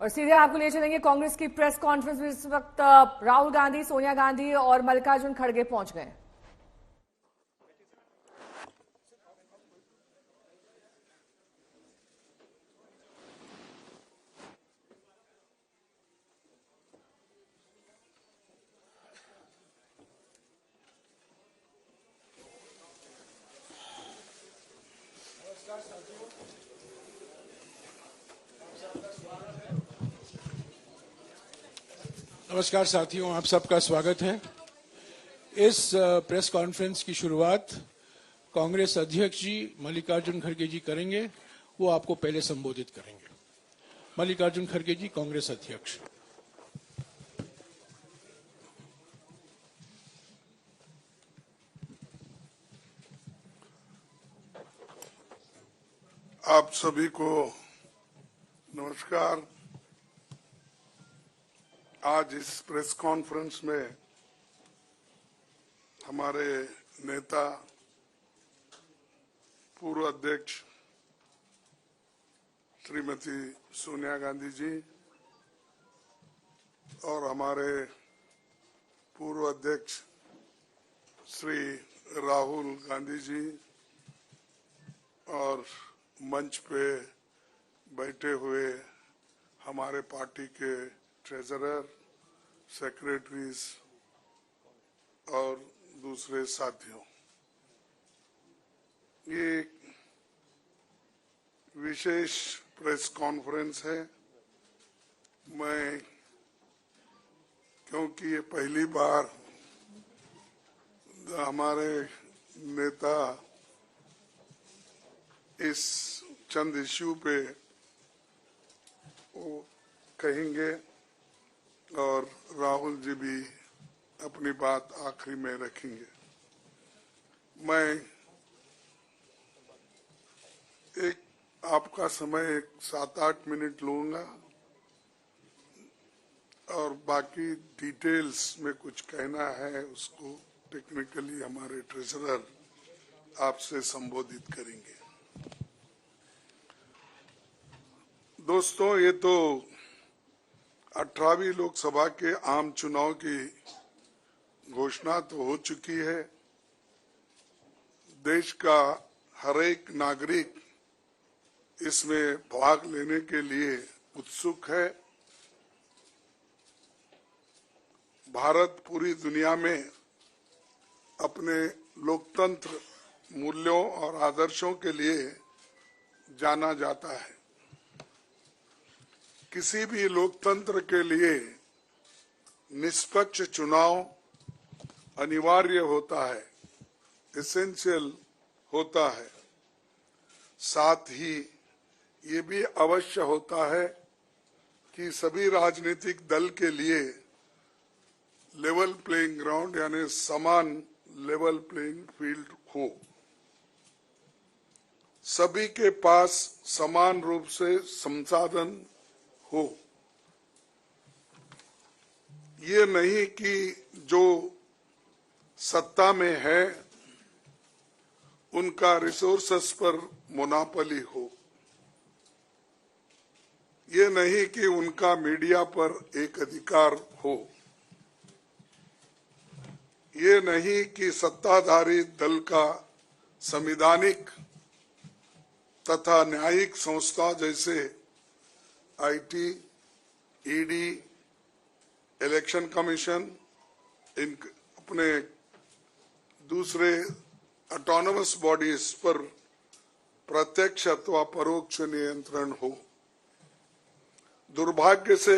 और सीधे आपको ले चलेंगे कांग्रेस की प्रेस कॉन्फ्रेंस में। इस वक्त राहुल गांधी, सोनिया गांधी और मल्लिकार्जुन खड़गे पहुंच गए। नमस्कार साथियों, आप सबका स्वागत है। इस प्रेस कॉन्फ्रेंस की शुरुआत कांग्रेस अध्यक्ष जी मल्लिकार्जुन खड़गे जी करेंगे। वो आपको पहले संबोधित करेंगे। मल्लिकार्जुन खड़गे जी, कांग्रेस अध्यक्ष। आप सभी को नमस्कार। आज इस प्रेस कॉन्फ्रेंस में हमारे नेता, पूर्व अध्यक्ष श्रीमती सोनिया गांधी जी और हमारे पूर्व अध्यक्ष श्री राहुल गांधी जी और मंच पे बैठे हुए हमारे पार्टी के ट्रेजरर, सेक्रेटरीज और दूसरे साथियों, ये विशेष प्रेस कॉन्फ्रेंस है। मैं क्योंकि ये पहली बार हमारे नेता इस चंद इश्यू पे वो कहेंगे और राहुल जी भी अपनी बात आखिरी में रखेंगे। मैं आपका समय 7-8 मिनट लूंगा और बाकी डिटेल्स में कुछ कहना है उसको टेक्निकली हमारे ट्रेजरर आपसे संबोधित करेंगे। दोस्तों, ये तो 18वीं लोकसभा के आम चुनाव की घोषणा तो हो चुकी है। देश का हर एक नागरिक इसमें भाग लेने के लिए उत्सुक है। भारत पूरी दुनिया में अपने लोकतंत्र मूल्यों और आदर्शों के लिए जाना जाता है। किसी भी लोकतंत्र के लिए निष्पक्ष चुनाव अनिवार्य होता है, एसेंशियल होता है। साथ ही ये भी अवश्य होता है कि सभी राजनीतिक दल के लिए लेवल प्लेइंग ग्राउंड यानी समान लेवल प्लेइंग फील्ड हो, सभी के पास समान रूप से संसाधन हो। ये नहीं कि जो सत्ता में है उनका रिसोर्सेस पर मोनोपोली हो। ये नहीं कि उनका मीडिया पर एक अधिकार हो। ये नहीं कि सत्ताधारी दल का संवैधानिक तथा न्यायिक संस्था जैसे आईटी, ईडी, इलेक्शन कमीशन, इन अपने दूसरे ऑटोनमस बॉडीज पर प्रत्यक्ष अथवा परोक्ष नियंत्रण हो। दुर्भाग्य से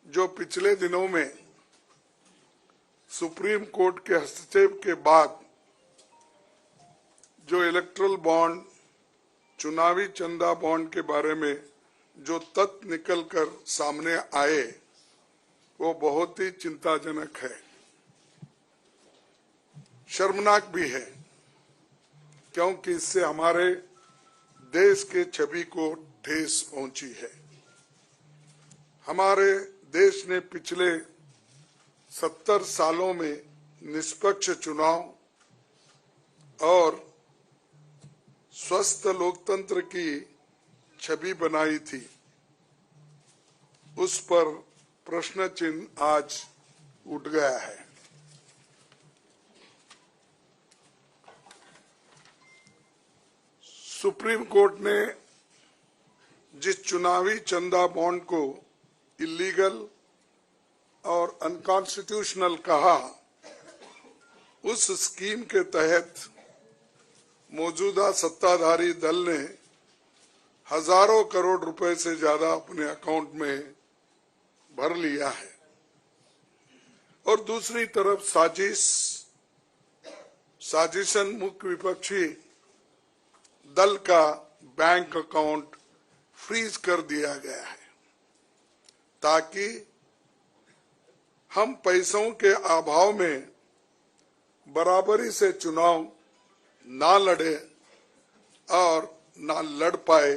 जो पिछले दिनों में सुप्रीम कोर्ट के हस्तक्षेप के बाद जो इलेक्टोरल बॉन्ड, चुनावी चंदा बॉन्ड के बारे में जो तथ्य निकलकर सामने आए वो बहुत ही चिंताजनक है, शर्मनाक भी है, क्योंकि इससे हमारे देश के छवि को ठेस पहुंची है। हमारे देश ने पिछले 70 सालों में निष्पक्ष चुनाव और स्वस्थ लोकतंत्र की छवि बनाई थी। उस पर प्रश्न चिन्ह आज उठ गया है। सुप्रीम कोर्ट ने जिस चुनावी चंदा बॉन्ड को इलीगल और अनकॉन्स्टिट्यूशनल कहा, उस स्कीम के तहत मौजूदा सत्ताधारी दल ने हजारों करोड़ रुपए से ज्यादा अपने अकाउंट में भर लिया है और दूसरी तरफ साजिशन मुख्य विपक्षी दल का बैंक अकाउंट फ्रीज कर दिया गया है ताकि हम पैसों के अभाव में बराबरी से चुनाव ना लड़े और ना लड़ पाए।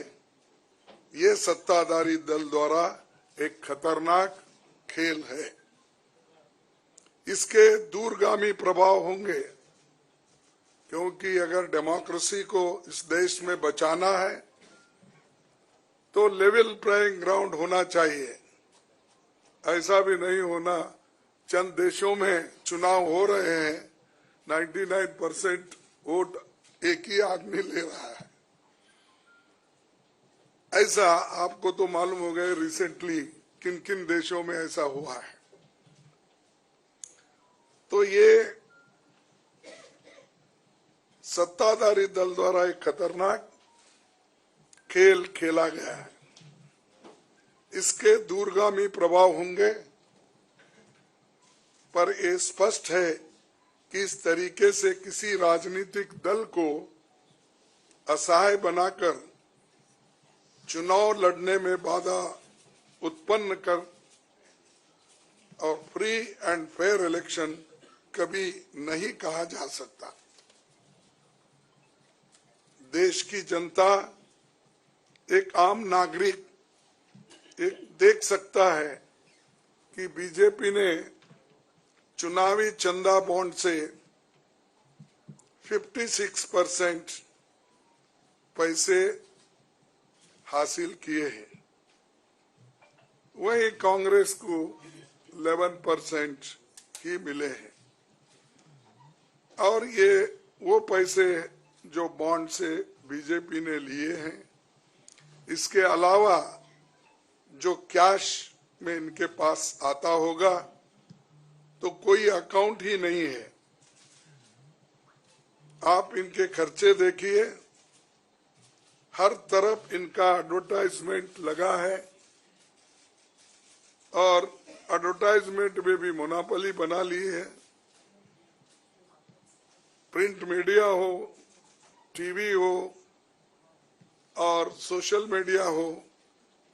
ये सत्ताधारी दल द्वारा एक खतरनाक खेल है। इसके दूरगामी प्रभाव होंगे, क्योंकि अगर डेमोक्रेसी को इस देश में बचाना है तो लेवल प्लेइंग ग्राउंड होना चाहिए। ऐसा भी नहीं होना, चंद देशों में चुनाव हो रहे हैं, 99% वोट एक ही आदमी ले रहा है। ऐसा आपको तो मालूम हो गया रिसेंटली किन किन देशों में ऐसा हुआ है। तो ये सत्ताधारी दल द्वारा एक खतरनाक खेल खेला गया है। इसके दूरगामी प्रभाव होंगे, पर यह स्पष्ट है कि इस तरीके से किसी राजनीतिक दल को असहाय बनाकर चुनाव लड़ने में बाधा उत्पन्न कर और फ्री एंड फेयर इलेक्शन कभी नहीं कहा जा सकता। देश की जनता, एक आम नागरिक देख सकता है कि बीजेपी ने चुनावी चंदा बॉन्ड से 56% पैसे हासिल किए हैं, वहीं कांग्रेस को 11% ही मिले हैं। और ये वो पैसे जो बॉन्ड से बीजेपी ने लिए हैं, इसके अलावा जो कैश में इनके पास आता होगा तो कोई अकाउंट ही नहीं है। आप इनके खर्चे देखिए, हर तरफ इनका एडवर्टाइजमेंट लगा है और एडवर्टाइजमेंट में भी मोनोपोली बना ली है। प्रिंट मीडिया हो, टीवी हो और सोशल मीडिया हो,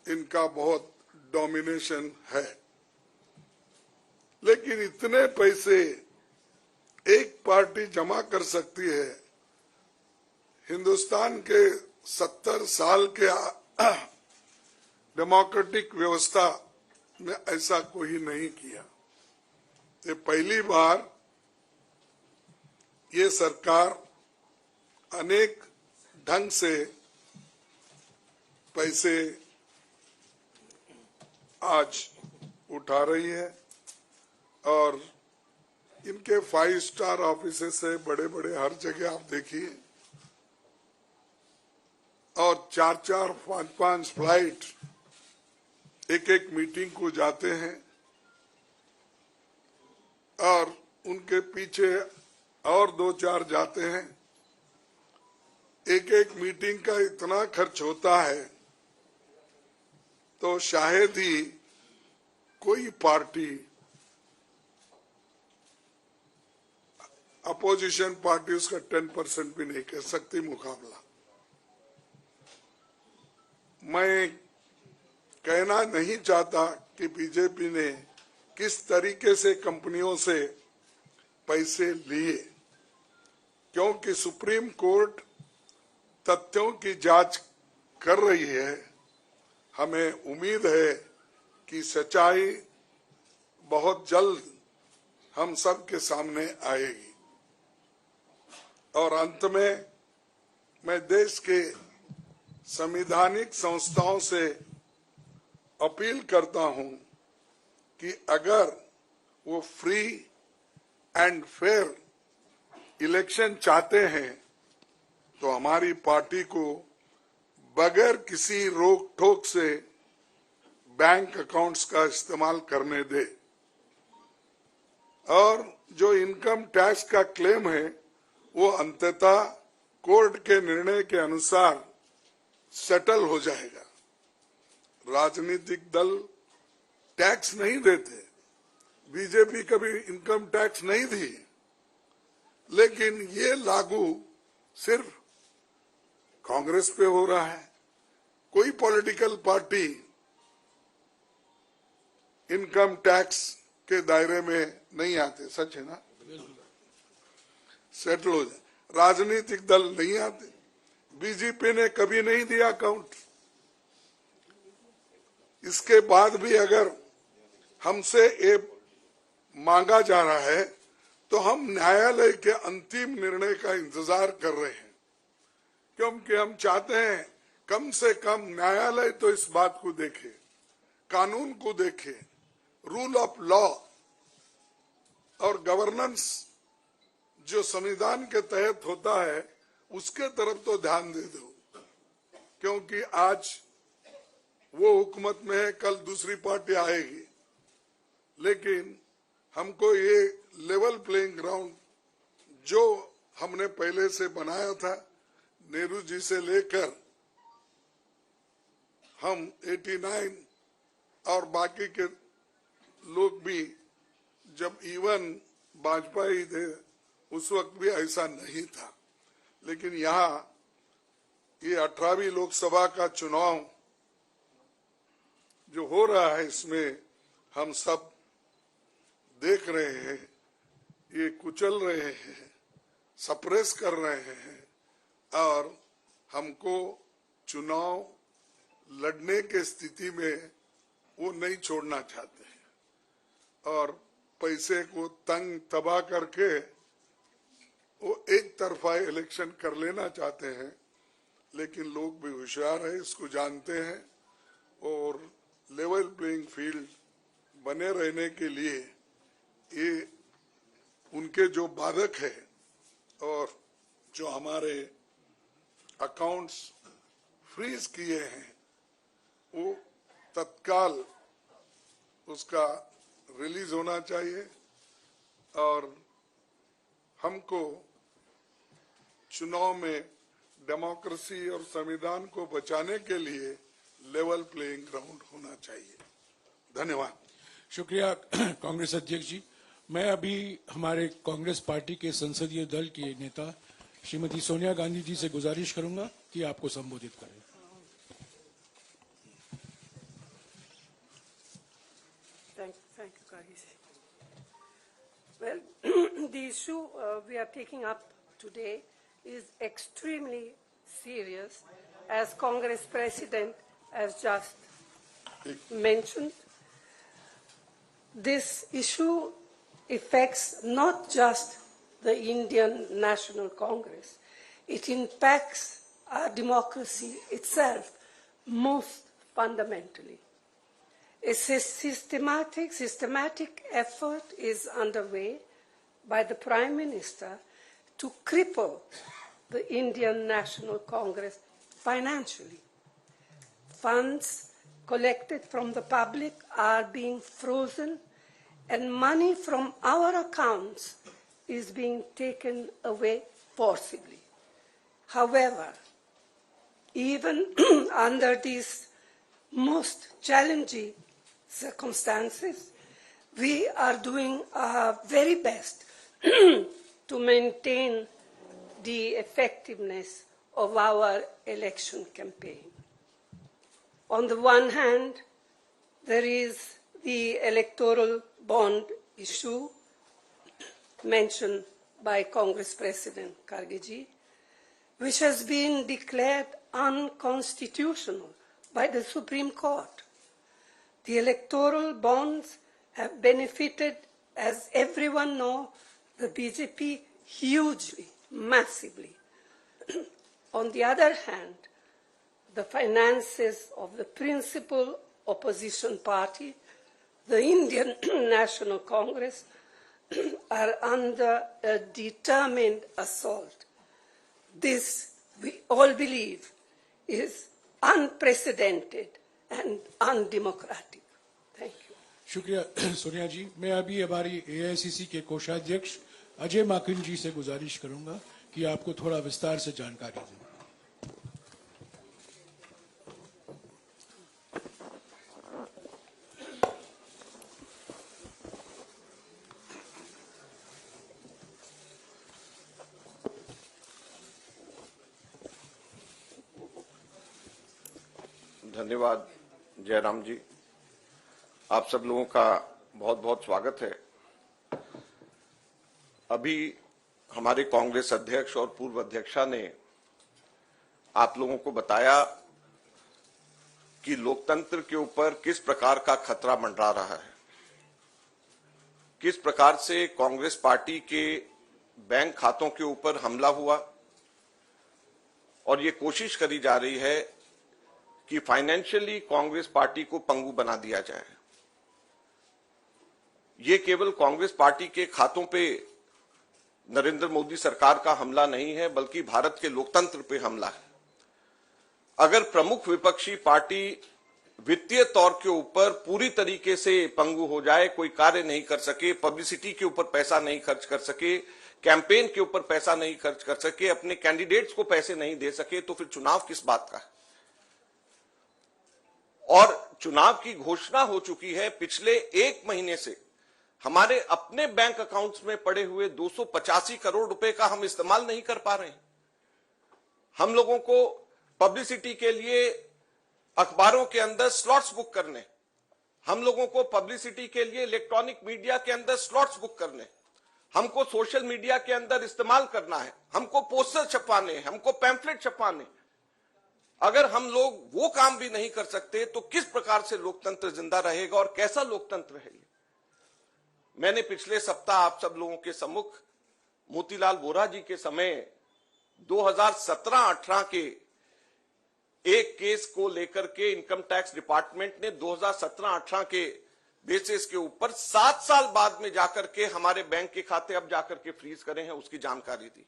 इनका बहुत डोमिनेशन है। लेकिन इतने पैसे एक पार्टी जमा कर सकती है, हिंदुस्तान के 70 साल के डेमोक्रेटिक व्यवस्था में ऐसा कोई नहीं किया। ये पहली बार ये सरकार अनेक ढंग से पैसे आज उठा रही है और इनके 5 स्टार ऑफिसेस से बड़े बड़े हर जगह आप देखिए, और 4-4, 5-5 फ्लाइट एक मीटिंग को जाते हैं और उनके पीछे और 2-4 जाते हैं। एक मीटिंग का इतना खर्च होता है तो शायद ही कोई पार्टी, अपोजिशन पार्टी उसका 10% भी नहीं कह सकती मुकाबला। मैं कहना नहीं चाहता कि बीजेपी ने किस तरीके से कंपनियों से पैसे लिए, क्योंकि सुप्रीम कोर्ट तथ्यों की जांच कर रही है। हमें उम्मीद है कि सच्चाई बहुत जल्द हम सब के सामने आएगी। और अंत में मैं देश के संवैधानिक संस्थाओं से अपील करता हूं कि अगर वो फ्री एंड फेयर इलेक्शन चाहते हैं तो हमारी पार्टी को बगैर किसी रोक टोक से बैंक अकाउंट्स का इस्तेमाल करने दे और जो इनकम टैक्स का क्लेम है वो अंततः कोर्ट के निर्णय के अनुसार सेटल हो जाएगा। राजनीतिक दल टैक्स नहीं देते, बीजेपी कभी इनकम टैक्स नहीं दी, लेकिन ये लागू सिर्फ कांग्रेस पे हो रहा है। कोई पॉलिटिकल पार्टी इनकम टैक्स के दायरे में नहीं आते, सच है ना? सेटल हो जाए। राजनीतिक दल नहीं आते, बीजेपी ने कभी नहीं दिया अकाउंट। इसके बाद भी अगर हमसे ये मांगा जा रहा है तो हम न्यायालय के अंतिम निर्णय का इंतजार कर रहे हैं, क्योंकि हम चाहते हैं कम से कम न्यायालय तो इस बात को देखे, कानून को देखे, रूल ऑफ लॉ और गवर्नेंस जो संविधान के तहत होता है उसके तरफ तो ध्यान दे दो, क्योंकि आज वो हुकूमत में है, कल दूसरी पार्टी आएगी। लेकिन हमको ये लेवल प्लेइंग ग्राउंड जो हमने पहले से बनाया था, नेहरू जी से लेकर हम 89 और बाकी के लोग भी, जब इवन वाजपेयी थे उस वक्त भी ऐसा नहीं था। लेकिन यहाँ ये 18वीं लोकसभा का चुनाव जो हो रहा है, इसमें हम सब देख रहे हैं, ये कुचल रहे हैं, सप्रेस कर रहे हैं और हमको चुनाव लड़ने के स्थिति में वो नहीं छोड़ना चाहते हैं और पैसे को तंग तबाह करके वो एक तरफा इलेक्शन कर लेना चाहते हैं। लेकिन लोग भी होशियार है, इसको जानते हैं और लेवल प्लेइंग फील्ड बने रहने के लिए ये उनके जो बाधक है और जो हमारे अकाउंट्स फ्रीज किए हैं वो तत्काल उसका रिलीज होना चाहिए और हमको चुनाव में डेमोक्रेसी और संविधान को बचाने के लिए लेवल प्लेइंग ग्राउंड होना चाहिए। धन्यवाद। शुक्रिया कांग्रेस अध्यक्ष जी। मैं अभी हमारे कांग्रेस पार्टी के संसदीय दल के नेता श्रीमती सोनिया गांधी जी से गुजारिश करूंगा कि आपको संबोधित करें। Thank you, Kahisi. Well, the issue we are taking up today is extremely serious, as Congress President has just mentioned. This issue affects not just the Indian National Congress, it impacts our democracy itself most fundamentally. A systematic effort is underway by the Prime Minister to cripple the Indian National Congress financially. Funds collected from the public are being frozen and money from our accounts is being taken away forcibly. However, even under these most challenging circumstances, we are doing our very best to maintain the effectiveness of our election campaign. On the one hand, there is the electoral bond issue mentioned by Congress President Kharge, which has been declared unconstitutional by the Supreme Court. The electoral bonds have benefited, as everyone knows, the BJP hugely, massively. On the other hand, the finances of the principal opposition party, the Indian National Congress, are under a determined assault. This, we all believe, is unprecedented and undemocratic. Thank you. शुक्रिया सोनिया जी। मैं अभी हमारी AICC के कोषाध्यक्ष अजय माकिन जी से गुजारिश करूंगा कि आपको थोड़ा विस्तार से जानकारी दें। धन्यवाद जयराम जी, आप सब लोगों का बहुत बहुत स्वागत है। अभी हमारे कांग्रेस अध्यक्ष और पूर्व अध्यक्षा ने आप लोगों को बताया कि लोकतंत्र के ऊपर किस प्रकार का खतरा मंडरा रहा है, किस प्रकार से कांग्रेस पार्टी के बैंक खातों के ऊपर हमला हुआ और ये कोशिश करी जा रही है कि फाइनेंशियली कांग्रेस पार्टी को पंगु बना दिया जाए। ये केवल कांग्रेस पार्टी के खातों पे नरेंद्र मोदी सरकार का हमला नहीं है, बल्कि भारत के लोकतंत्र पे हमला है। अगर प्रमुख विपक्षी पार्टी वित्तीय तौर के ऊपर पूरी तरीके से पंगु हो जाए, कोई कार्य नहीं कर सके, पब्लिसिटी के ऊपर पैसा नहीं खर्च कर सके, कैंपेन के ऊपर पैसा नहीं खर्च कर सके, अपने कैंडिडेट्स को पैसे नहीं दे सके, तो फिर चुनाव किस बात का है। और चुनाव की घोषणा हो चुकी है। पिछले एक महीने से हमारे अपने बैंक अकाउंट्स में पड़े हुए 285 करोड़ रुपए का हम इस्तेमाल नहीं कर पा रहे हैं। हम लोगों को पब्लिसिटी के लिए अखबारों के अंदर स्लॉट्स बुक करने, हम लोगों को पब्लिसिटी के लिए इलेक्ट्रॉनिक मीडिया के अंदर स्लॉट्स बुक करने, हमको सोशल मीडिया के अंदर इस्तेमाल करना है, हमको पोस्टर छपवाने, हमको पैम्फलेट छपवाने। अगर हम लोग वो काम भी नहीं कर सकते तो किस प्रकार से लोकतंत्र जिंदा रहेगा और कैसा लोकतंत्र है ये। मैंने पिछले सप्ताह आप सब लोगों के सम्मुख मोतीलाल वोरा जी के समय 2017-18 के एक केस को लेकर के इनकम टैक्स डिपार्टमेंट ने 2017-18 के बेसिस के ऊपर 7 साल बाद में जाकर के हमारे बैंक के खाते अब जाकर के फ्रीज करे हैं, उसकी जानकारी दी।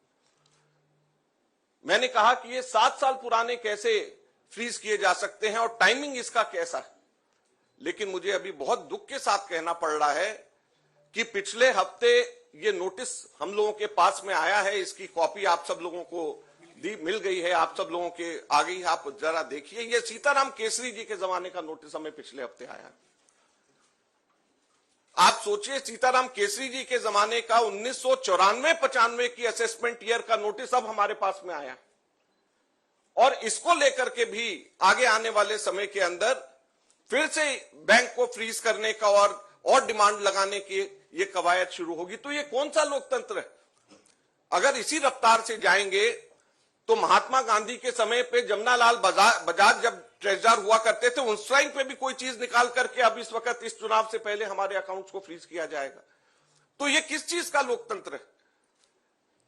मैंने कहा कि ये 7 साल पुराने कैसे फ्रीज किए जा सकते हैं और टाइमिंग इसका कैसा है। लेकिन मुझे अभी बहुत दुख के साथ कहना पड़ रहा है कि पिछले हफ्ते ये नोटिस हम लोगों के पास में आया है, इसकी कॉपी आप सब लोगों को मिल गई है, आप सब लोगों के आ गई है, आप जरा देखिए। ये सीताराम केसरी जी के जमाने का नोटिस हमें पिछले हफ्ते आया। आप सोचिए, सीताराम केसरी जी के जमाने का 1994-95 की असेसमेंट ईयर का नोटिस अब हमारे पास में आया और इसको लेकर के भी आगे आने वाले समय के अंदर फिर से बैंक को फ्रीज करने का और डिमांड लगाने की ये कवायद शुरू होगी। तो ये कौन सा लोकतंत्र है। अगर इसी रफ्तार से जाएंगे तो महात्मा गांधी के समय पे जमनालाल बजाज जब ट्रेजरर हुआ करते थे, उस टाइम पे भी कोई चीज निकाल करके अब इस वक्त इस चुनाव से पहले हमारे अकाउंट्स को फ्रीज किया जाएगा। तो ये किस चीज का लोकतंत्र है।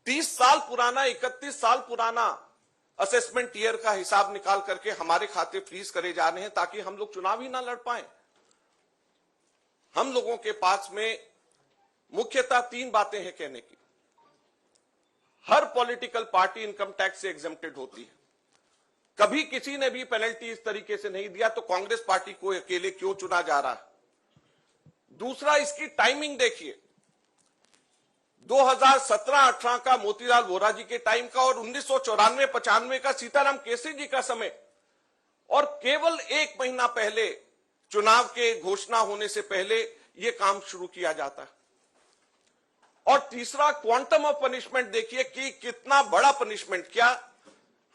30 साल पुराना, 31 साल पुराना असेसमेंट ईयर का हिसाब निकाल करके हमारे खाते फ्रीज करे जा रहे हैं ताकि हम लोग चुनाव ही ना लड़ पाए। हम लोगों के पास में मुख्यतः 3 बातें हैं कहने की। हर पॉलिटिकल पार्टी इनकम टैक्स से एग्जेम्प्टेड होती है। कभी किसी ने भी पेनल्टी इस तरीके से नहीं दिया, तो कांग्रेस पार्टी को अकेले क्यों चुना जा रहा है। दूसरा, इसकी टाइमिंग देखिए। 2017-18 का मोतीलाल वोरा जी के टाइम का और 1994-95 का सीताराम केसरी जी का समय, और केवल 1 महीना पहले चुनाव के घोषणा होने से पहले यह काम शुरू किया जाता है। और तीसरा, क्वांटम ऑफ पनिशमेंट देखिए कि कितना बड़ा पनिशमेंट। क्या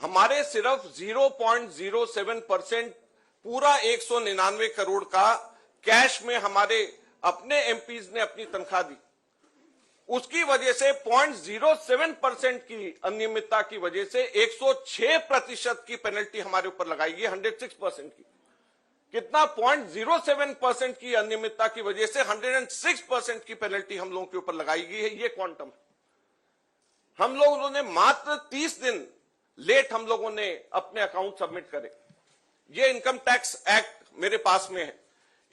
हमारे सिर्फ 0.07% पूरा 199 करोड़ का कैश में हमारे अपने एमपीज ने अपनी तनख्वाह दी, उसकी वजह से 0.07% की अनियमितता की वजह से 106% की पेनल्टी हमारे ऊपर लगाई गई। 106% की कितना 0.07% की अनियमितता की वजह से 106% की पेनल्टी हम लोगों के ऊपर लगाई गई है। ये क्वांटम। हम लोगों ने मात्र 30 दिन लेट हम लोगों ने अपने अकाउंट सबमिट करे। ये इनकम टैक्स एक्ट मेरे पास में है,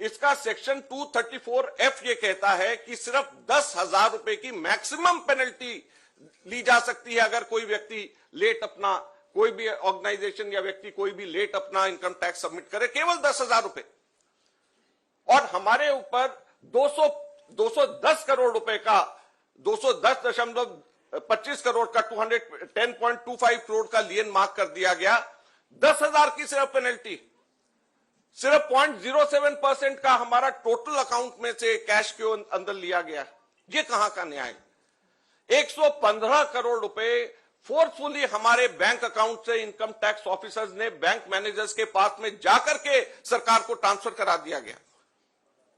इसका सेक्शन 234F ये कहता है कि सिर्फ 10,000 रुपए की मैक्सिमम पेनल्टी ली जा सकती है अगर कोई व्यक्ति लेट अपना, कोई भी ऑर्गेनाइजेशन या व्यक्ति कोई भी लेट अपना इनकम टैक्स सबमिट करे, केवल 10,000 रुपए। और हमारे ऊपर 210 करोड़ रुपए का 210.25 करोड़ का 210.25 करोड़ का लियन मार्क कर दिया गया। 10,000 की सिर्फ पेनल्टी, सिर्फ 0.07% का हमारा टोटल अकाउंट में से कैश के अंदर लिया गया। ये कहां का न्याय? 115 करोड़ रुपए फोर्सफुली हमारे बैंक अकाउंट से इनकम टैक्स ऑफिसर्स ने बैंक मैनेजर्स के पास में जाकर के सरकार को ट्रांसफर करा दिया गया।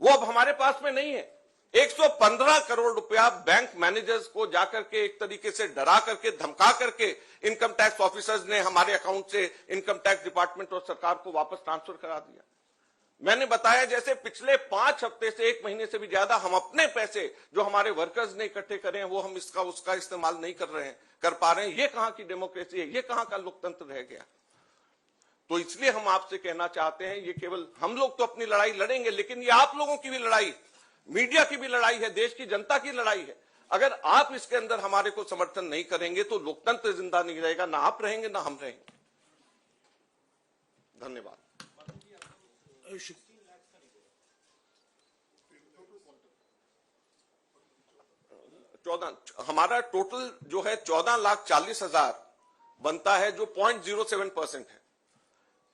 वो अब हमारे पास में नहीं है। 115 करोड़ रुपया बैंक मैनेजर्स को जाकर के एक तरीके से डरा करके, धमका करके इनकम टैक्स ऑफिसर्स ने हमारे अकाउंट से इनकम टैक्स डिपार्टमेंट और सरकार को वापस ट्रांसफर करा दिया। मैंने बताया जैसे पिछले 5 हफ्ते से 1 महीने से भी ज्यादा हम अपने पैसे जो हमारे वर्कर्स ने इकट्ठे करे हैं वो हम इसका उसका इस्तेमाल नहीं कर पा रहे हैं। ये कहां की डेमोक्रेसी है? ये कहां का लोकतंत्र रह गया? तो इसलिए हम आपसे कहना चाहते हैं, ये केवल हम लोग तो अपनी लड़ाई लड़ेंगे, लेकिन ये आप लोगों की भी लड़ाई, मीडिया की भी लड़ाई है, देश की जनता की लड़ाई है। अगर आप इसके अंदर हमारे को समर्थन नहीं करेंगे तो लोकतंत्र जिंदा नहीं रहेगा, ना आप रहेंगे ना हम रहेंगे। धन्यवाद। हमारा टोटल जो है 14,40,000 बनता है, जो 0.07% है।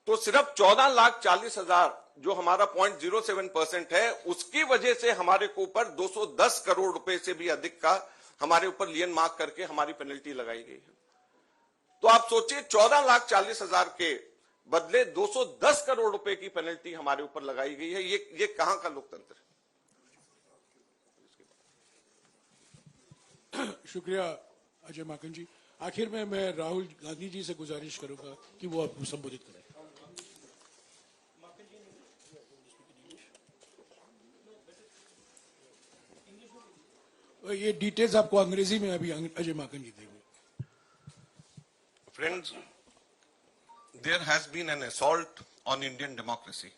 तो सिर्फ 14,40,000 जो हमारा 0.07% है, उसकी वजह से हमारे को ऊपर 210 करोड़ रुपए से भी अधिक का हमारे ऊपर लियन मार्क करके हमारी पेनल्टी लगाई गई है। तो आप सोचिए 14,40,000 के बदले 210 करोड़ रुपए की पेनल्टी हमारे ऊपर लगाई गई है। ये कहां का लोकतंत्र है? शुक्रिया अजय माकन जी। आखिर में मैं राहुल गांधी जी से गुजारिश करूंगा कि वो आपको संबोधित करें। ये डिटेल्स आपको अंग्रेजी में अभी अजय माकन जी देंगे। Friends, there has been an assault on Indian democracy.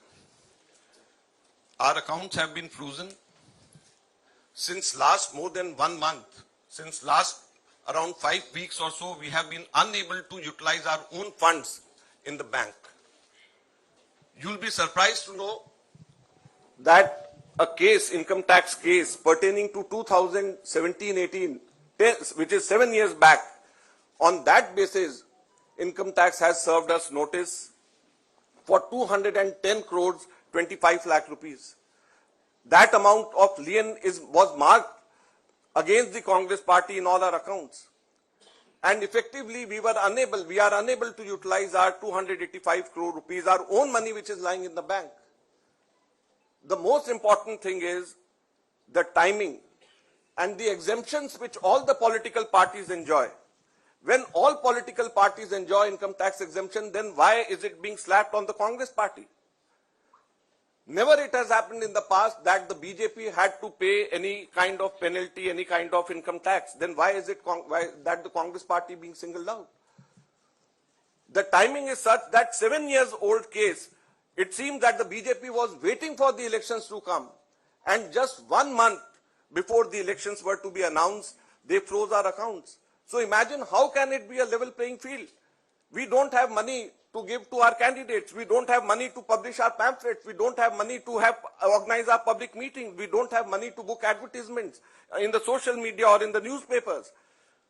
Our accounts have been frozen since last more than 1 month. Since last around 5 weeks or so, we have been unable to utilize our own funds in the bank. You'll be surprised to know that a case, income tax case pertaining to 2017-18, which is 7 years back, on that basis, income tax has served us notice for 210 crores 25 lakh rupees. That amount of lien was marked against the Congress party in all our accounts. And effectively we are unable to utilize our 285 crore rupees, our own money which is lying in the bank. The most important thing is the timing and the exemptions which all the political parties enjoy. When all political parties enjoy income tax exemption, then why is it being slapped on the Congress party? Never it has happened in the past that the BJP had to pay any kind of penalty, any kind of income tax. Then why is it that the Congress party being singled out? The timing is such that 7 years old case, it seemed that the BJP was waiting for the elections to come, and just 1 month before the elections were to be announced, they froze our accounts. So imagine how can it be a level playing field? We don't have money to give to our candidates. We don't have money to publish our pamphlets. We don't have money to organize our public meetings. We don't have money to book advertisements in the social media or in the newspapers.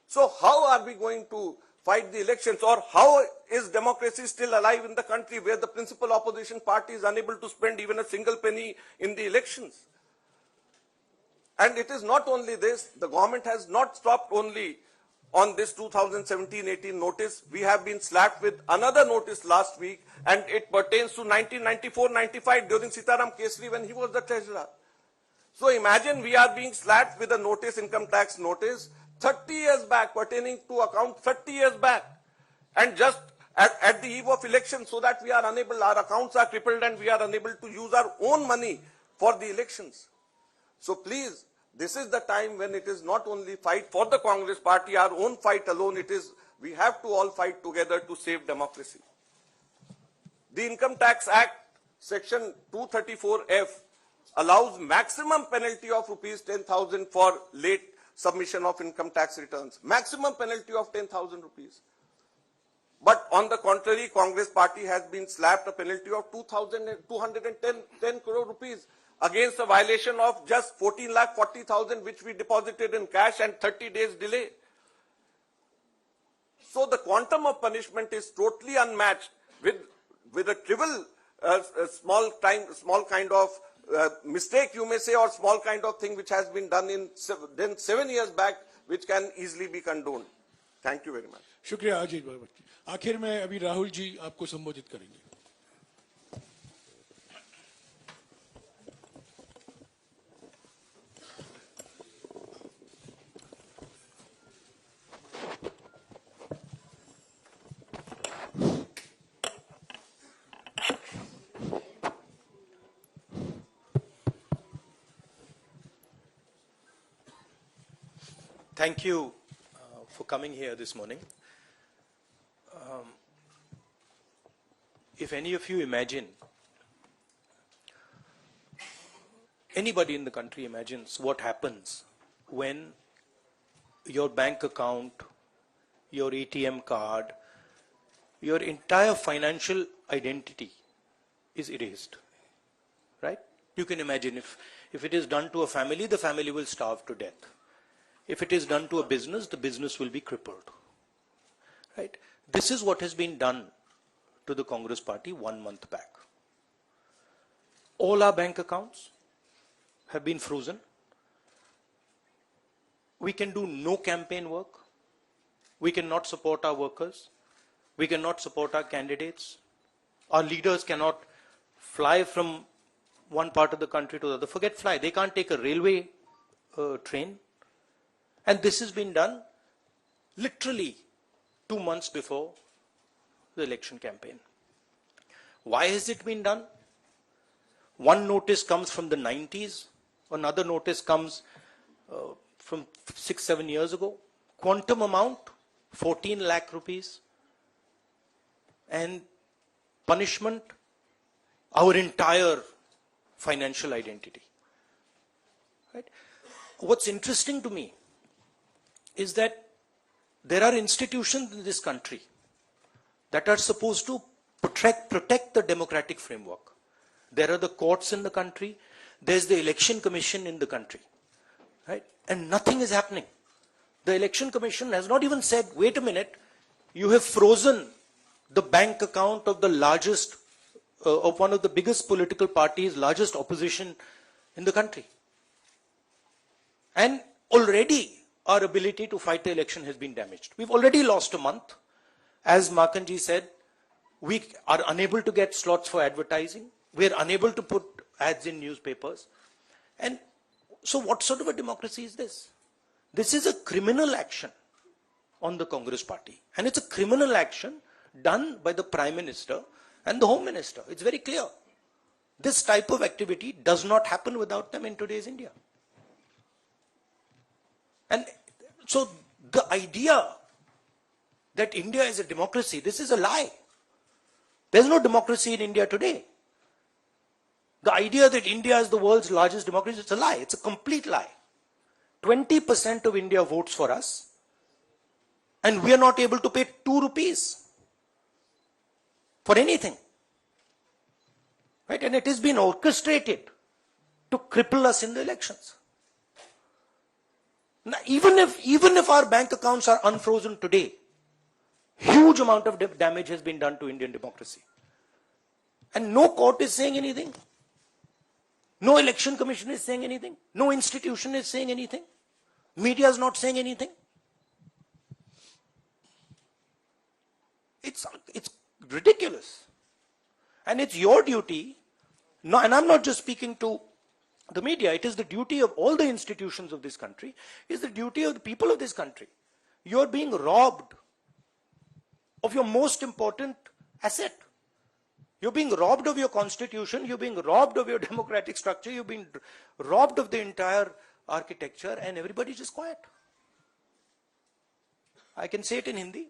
So how are we going to fight the elections, or how is democracy still alive in the country where the principal opposition party is unable to spend even a single penny in the elections? And it is not only this, the government has not stopped only on this 2017-18 notice. We have been slapped with another notice last week, and it pertains to 1994-95 during Sitaram Kesri when he was the treasurer. So imagine we are being slapped with a notice, income tax notice, 30 years back, pertaining to account 30 years back, and just at the eve of election, so that we are unable, our accounts are crippled and we are unable to use our own money for the elections. So please, this is the time when it is not only fight for the Congress party, our own fight alone, it is, we have to all fight together to save democracy. The Income Tax Act Section 234F allows maximum penalty of rupees 10,000 for late submission of income tax returns. Maximum penalty of 10,000 rupees. But on the contrary, Congress party has been slapped a penalty of 210 crore rupees against a violation of just 14,40,000 which we deposited in cash and 30 days delay. So the quantum of punishment is totally unmatched with a trivial small kind of mistake you may say, or small kind of thing which has been done 7 years back, which can easily be condoned. Thank you very much. शुक्रिया अजीत बाबा। आखिर में अभी राहुल जी आपको संबोधित करेंगे। Thank you for coming here this morning. If any of you imagine, anybody in the country imagines what happens when your bank account, your ATM card, your entire financial identity is erased, right? You can imagine if it is done to a family, the family will starve to death. If it is done to a business, the business will be crippled, right? This is what has been done to the Congress party 1 month back. All our bank accounts have been frozen. We can do no campaign work. We cannot support our workers. We cannot support our candidates. Our leaders cannot fly from one part of the country to the other. Forget fly. They can't take a railway train. And this has been done literally 2 months before the election campaign. Why has it been done? One notice comes from the 90s. Another notice comes from 6-7 years ago. Quantum amount, 14 lakh rupees. And punishment, our entire financial identity. Right? What's interesting to me is that there are institutions in this country that are supposed to protect the democratic framework. There are the courts in the country. There's the election commission in the country. Right? And nothing is happening. The election commission has not even said, wait a minute, you have frozen the bank account of the largest, of one of the biggest political parties, largest opposition in the country. And already our ability to fight the election has been damaged. We've already lost a month. As Markanji said, we are unable to get slots for advertising. We are unable to put ads in newspapers. And so what sort of a democracy is this? This is a criminal action on the Congress party. And it's a criminal action done by the Prime Minister and the Home Minister. It's very clear. This type of activity does not happen without them in today's India. And so the idea that India is a democracy, this is a lie. There's no democracy in India today. The idea that India is the world's largest democracy, it's a lie. It's a complete lie. 20% of India votes for us, and we are not able to pay 2 rupees for anything. Right? And it has been orchestrated to cripple us in the elections. Now, even if our bank accounts are unfrozen today, huge amount of damage has been done to Indian democracy. And no court is saying anything. No election commission is saying anything. No institution is saying anything. Media is not saying anything. It's ridiculous. And it's your duty, no, and I'm not just speaking to the media, it is the duty of all the institutions of this country, it's the duty of the people of this country. You're being robbed of your most important asset. You're being robbed of your constitution, you're being robbed of your democratic structure, you're being robbed of the entire architecture, and everybody's just quiet. I can say it in Hindi.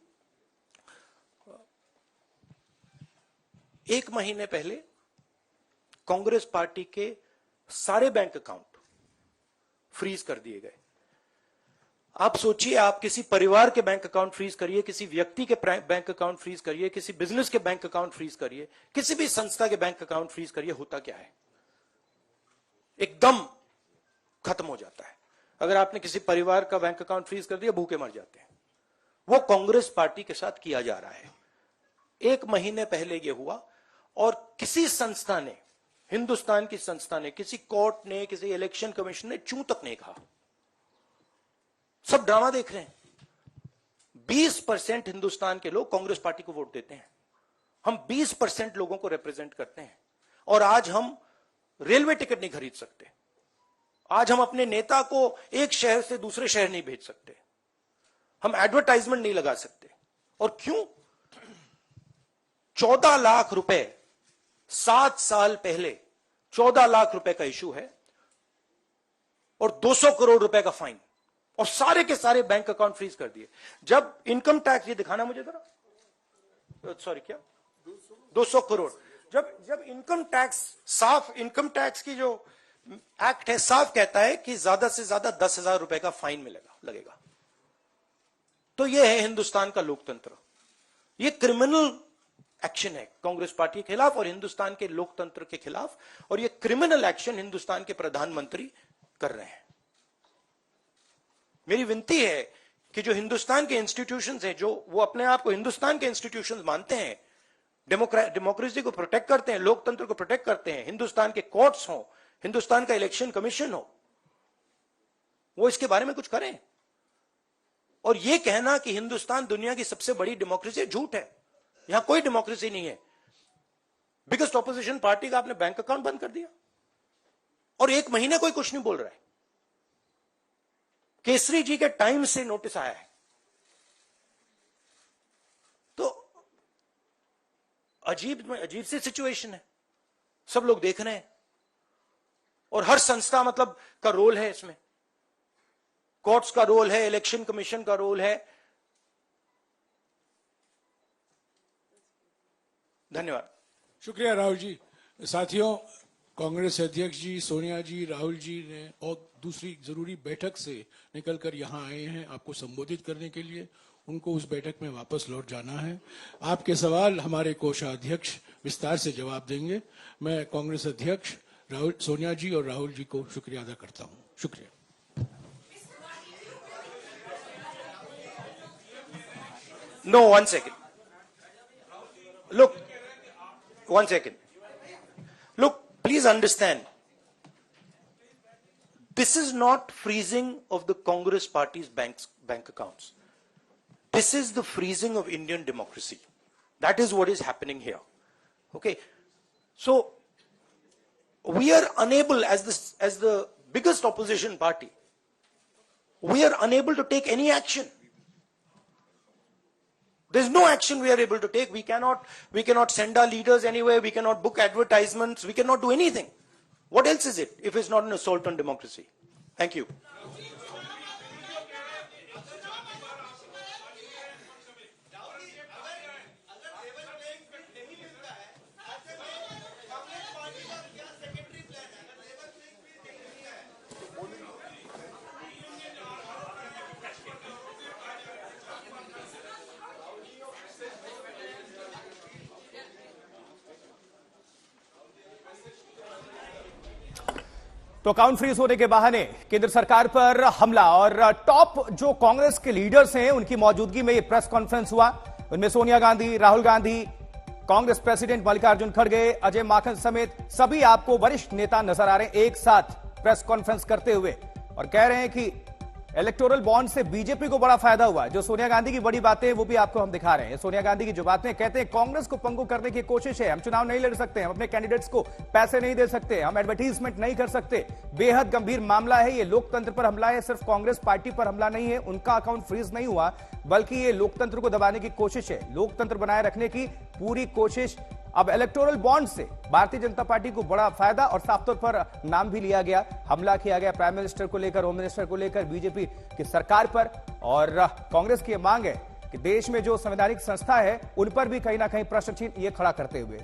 1 महीने पहले Congress party के सारे bank account freeze कर दिए गए। आप सोचिए, आप किसी परिवार के बैंक अकाउंट फ्रीज करिए, किसी व्यक्ति के बैंक अकाउंट फ्रीज करिए, किसी बिजनेस के बैंक अकाउंट फ्रीज करिए, किसी भी संस्था के बैंक अकाउंट फ्रीज करिए, होता क्या है? एकदम खत्म हो जाता है। अगर आपने किसी परिवार का बैंक अकाउंट फ्रीज कर दिया, भूखे मर जाते हैं। वो कांग्रेस पार्टी के साथ किया जा रहा है। 1 महीने पहले ये हुआ और किसी संस्था ने, हिंदुस्तान की संस्था ने, किसी कोर्ट ने, किसी इलेक्शन कमीशन ने चूं तक नहीं कहा। सब ड्रामा देख रहे हैं। 20% हिंदुस्तान के लोग कांग्रेस पार्टी को वोट देते हैं। हम 20% लोगों को रिप्रेजेंट करते हैं। और आज हम रेलवे टिकट नहीं खरीद सकते। आज हम अपने नेता को एक शहर से दूसरे शहर नहीं भेज सकते। हम एडवर्टाइजमेंट नहीं लगा सकते। और क्यों? 14 लाख रुपए 7 साल पहले 14 लाख रुपए का इशू है और 200 करोड़ रुपए का फाइन, और सारे के सारे बैंक अकाउंट फ्रीज कर दिए। जब इनकम टैक्स, ये दिखाना मुझे जरा, सॉरी क्या, 200 करोड़। जब इनकम टैक्स, साफ इनकम टैक्स की जो एक्ट है, साफ कहता है कि ज्यादा से ज्यादा 10,000 रुपए का फाइन लगेगा। तो यह है हिंदुस्तान का लोकतंत्र। यह क्रिमिनल एक्शन है कांग्रेस पार्टी के खिलाफ और हिंदुस्तान के लोकतंत्र के खिलाफ, और यह क्रिमिनल एक्शन हिंदुस्तान के प्रधानमंत्री कर रहे हैं। मेरी विनती है कि जो हिंदुस्तान के इंस्टीट्यूशंस हैं, जो वो अपने आप को हिंदुस्तान के इंस्टीट्यूशंस मानते हैं, डेमोक्रेसी को प्रोटेक्ट करते हैं, लोकतंत्र को प्रोटेक्ट करते हैं, हिंदुस्तान के कोर्ट्स हो, हिंदुस्तान का इलेक्शन कमीशन हो, वो इसके बारे में कुछ करें। और यह कहना कि हिंदुस्तान दुनिया की सबसे बड़ी डेमोक्रेसी, झूठ है। यहां कोई डेमोक्रेसी नहीं है। बिगेस्ट ऑपोजिशन पार्टी का आपने बैंक अकाउंट बंद कर दिया और 1 महीने कोई कुछ नहीं बोल रहा है। केसरी जी के टाइम से नोटिस आया है। तो अजीब सी सिचुएशन है। सब लोग देख रहे हैं और हर संस्था मतलब का रोल है इसमें। कोर्ट्स का रोल है, इलेक्शन कमीशन का रोल है। धन्यवाद। शुक्रिया राहुल जी। साथियों, कांग्रेस अध्यक्ष जी, सोनिया जी, राहुल जी ने और दूसरी जरूरी बैठक से निकलकर यहां आए हैं आपको संबोधित करने के लिए। उनको उस बैठक में वापस लौट जाना है। आपके सवाल हमारे कोषाध्यक्ष विस्तार से जवाब देंगे। मैं कांग्रेस अध्यक्ष सोनिया जी और राहुल जी को शुक्रिया अदा करता हूं। शुक्रिया। No, 1 second. Look, 1 second. Look, please understand. This is not freezing of the Congress party's bank accounts. This is the freezing of Indian democracy. That is what is happening here. Okay. So, we are unable, as the biggest opposition party, we are unable to take any action. There's no action we are able to take. We cannot send our leaders anywhere. We cannot book advertisements. We cannot do anything. What else is it if it's not an assault on democracy? Thank you. तो account freeze होने के बहाने केंद्र सरकार पर हमला और top जो कांग्रेस के लीडर्स हैं उनकी मौजूदगी में यह प्रेस कॉन्फ्रेंस हुआ। उनमें सोनिया गांधी, राहुल गांधी, कांग्रेस प्रेसिडेंट मल्लिकार्जुन खड़गे, अजय माकन समेत सभी आपको वरिष्ठ नेता नजर आ रहे हैं एक साथ प्रेस कॉन्फ्रेंस करते हुए और कह रहे हैं कि इलेक्टोरल बॉन्ड से बीजेपी को बड़ा फायदा हुआ। जो सोनिया गांधी की बड़ी बातें वो भी आपको हम दिखा रहे हैं। सोनिया गांधी की जो बातें कहते हैं कांग्रेस को पंगु करने की कोशिश है, हम चुनाव नहीं लड़ सकते, हम अपने कैंडिडेट्स को पैसे नहीं दे सकते, हम एडवर्टीजमेंट नहीं कर सकते। बेहद गंभीर मामला है, ये लोकतंत्र पर हमला है, सिर्फ कांग्रेस पार्टी पर हमला नहीं है। उनका अकाउंट फ्रीज नहीं हुआ बल्कि ये लोकतंत्र को दबाने की कोशिश है, लोकतंत्र बनाए रखने की पूरी कोशिश। अब इलेक्टोरल बॉन्ड से भारतीय जनता पार्टी को बड़ा फायदा और साफ तौर पर नाम भी लिया गया, हमला किया गया प्राइम मिनिस्टर को लेकर, होम मिनिस्टर को लेकर, बीजेपी की सरकार पर। और कांग्रेस की मांग है कि देश में जो संवैधानिक संस्था है उन पर भी कहीं ना कहीं प्रश्न चिन्ह ये खड़ा करते हुए